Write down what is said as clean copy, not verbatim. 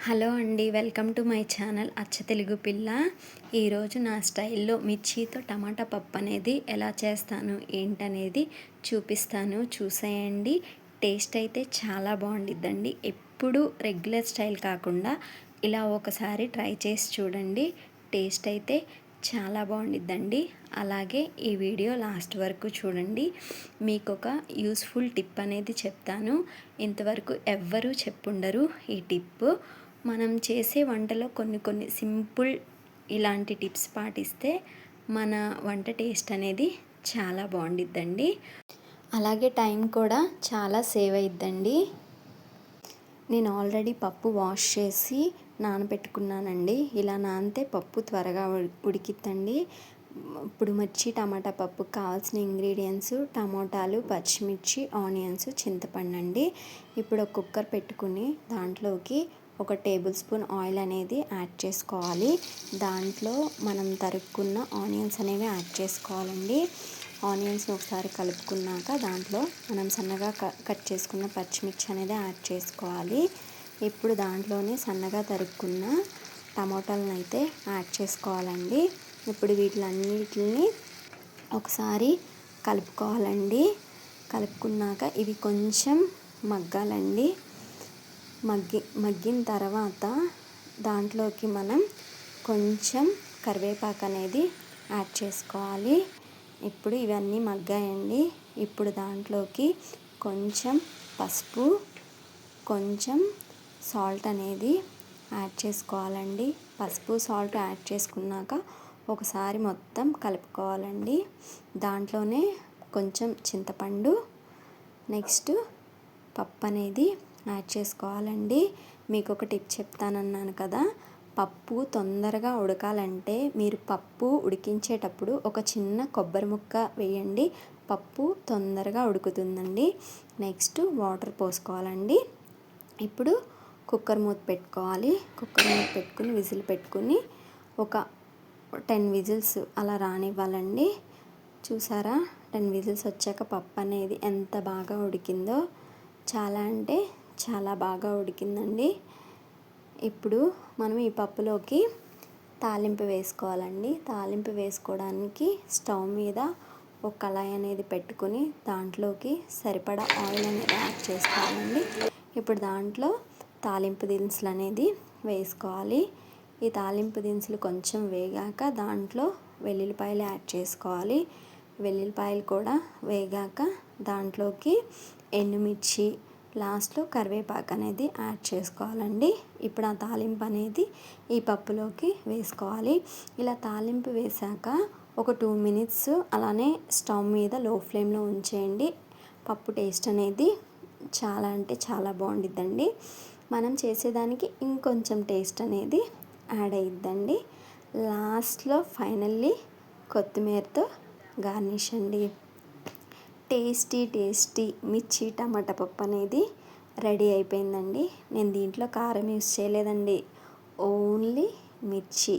Hello అండి, welcome to my channel అచ్చ తెలుగు పిల్ల. ఈరోజు నా స్టైల్లో మిర్చితో టమాటా పప్పు అనేది ఎలా చేస్తాను ఏంటనేది చూపిస్తాను, చూసేయండి. టేస్ట్ అయితే చాలా బాగుండిద్దండి. ఎప్పుడు రెగ్యులర్ స్టైల్ కాకుండా ఇలా ఒకసారి ట్రై చేసి చూడండి. టేస్ట్ అయితే చాలా బాగుండిద్దండి. అలాగే ఈ వీడియో లాస్ట్ వరకు చూడండి. మీకు ఒక యూస్ఫుల్ టిప్ అనేది చెప్తాను. ఇంతవరకు ఎవ్వరూ చెప్పుండరు ఈ టిప్. మనం చేసే వంటలో కొన్ని సింపుల్ ఇలాంటి టిప్స్ పాటిస్తే మన వంట టేస్ట్ అనేది చాలా బాగుండిద్దండి. అలాగే టైం కూడా చాలా సేవ్ అయిద్దండి. నేను ఆల్రెడీ పప్పు వాష్ చేసి నానబెట్టుకున్నానండి. ఇలా నానితే పప్పు త్వరగా ఉడికిద్దండి. ఇప్పుడు మిర్చి టమాటా పప్పుకు కావాల్సిన ఇంగ్రీడియంట్స్ టమోటాలు, పచ్చిమిర్చి, ఆనియన్స్, చింతపండు అండి. ఇప్పుడు ఒక కుక్కర్ పెట్టుకుని దాంట్లోకి 1 టేబుల్ స్పూన్ ఆయిల్ అనేది యాడ్ చేసుకోవాలి. దాంట్లో మనం తరుక్కున్న ఆనియన్స్ అనేవి యాడ్ చేసుకోవాలండి. ఆనియన్స్ని ఒకసారి కలుపుకున్నాక దాంట్లో మనం సన్నగా కట్ చేసుకున్న పచ్చిమిర్చి అనేది యాడ్ చేసుకోవాలి. ఇప్పుడు దాంట్లోనే సన్నగా తరుక్కున్న టమోటాలను అయితే యాడ్ చేసుకోవాలండి. ఇప్పుడు వీటిలన్నిటిని ఒకసారి కలుపుకోవాలండి. కలుపుకున్నాక ఇవి కొంచెం మగ్గాలండి. మగ్గిన తర్వాత దాంట్లోకి మనం కొంచెం కరివేపాకు అనేది యాడ్ చేసుకోవాలి. ఇప్పుడు ఇవన్నీ మగ్గాయండి. ఇప్పుడు దాంట్లోకి కొంచెం పసుపు, కొంచెం సాల్ట్ అనేది యాడ్ చేసుకోవాలండి. పసుపు సాల్ట్ యాడ్ చేసుకున్నాక ఒకసారి మొత్తం కలుపుకోవాలండి. దాంట్లోనే కొంచెం చింతపండు, నెక్స్ట్ పప్పు అనేది యాడ్ చేసుకోవాలండి. మీకు ఒక టిప్ చెప్తానన్నాను కదా, పప్పు తొందరగా ఉడకాలంటే మీరు పప్పు ఉడికించేటప్పుడు ఒక చిన్న కొబ్బరి ముక్క వేయండి. పప్పు తొందరగా ఉడుకుతుందండి. Next water పోసుకోవాలండి. ఇప్పుడు కుక్కర్ మూత పెట్టుకోవాలి. కుక్కర్ మూత పెట్టుకుని విజిల్ పెట్టుకుని ఒక 10 విజిల్స్ అలా రానివ్వాలండి. చూసారా, 10 విజిల్స్ వచ్చాక పప్పు అనేది ఎంత బాగా ఉడికిందో. చాలా అంటే చాలా బాగా ఉడికిందండి. ఇప్పుడు మనం ఈ పప్పులోకి తాలింపు వేసుకోవాలండి. తాలింపు వేసుకోవడానికి స్టవ్ మీద ఒక కళాయి అనేది పెట్టుకుని దాంట్లోకి సరిపడా ఆయిల్ అనేది యాడ్ చేసుకోవాలండి. ఇప్పుడు దాంట్లో తాలింపు దినుసులు అనేది వేసుకోవాలి. ఈ తాలింపు దినుసులు కొంచెం వేగాక దాంట్లో వెల్లుల్లిపాయలు యాడ్ చేసుకోవాలి. వెల్లుల్లిపాయలు కూడా వేగాక దాంట్లోకి ఎండుమిర్చి, లాస్ట్లో కరివేపాకు అనేది యాడ్ చేసుకోవాలండి. ఇప్పుడు ఆ తాలింపు అనేది ఈ పప్పులోకి వేసుకోవాలి. ఇలా తాలింపు వేసాక ఒక 2 మినిట్స్ అలానే స్టవ్ మీద లో ఫ్లేమ్లో ఉంచేయండి. పప్పు టేస్ట్ అనేది చాలా అంటే చాలా బాగుండిద్దండి. మనం చేసేదానికి ఇంకొంచెం టేస్ట్ అనేది యాడ్ అయ్యిద్దండి. లాస్ట్లో ఫైనల్లీ కొత్తిమీరతో గార్నిష్ అండి. టేస్టీ మిర్చి టమాటా పప్పు అనేది రెడీ అయిపోయిందండి. నేను దీంట్లో కారం యూస్ చేయలేదండి, ఓన్లీ మిర్చి.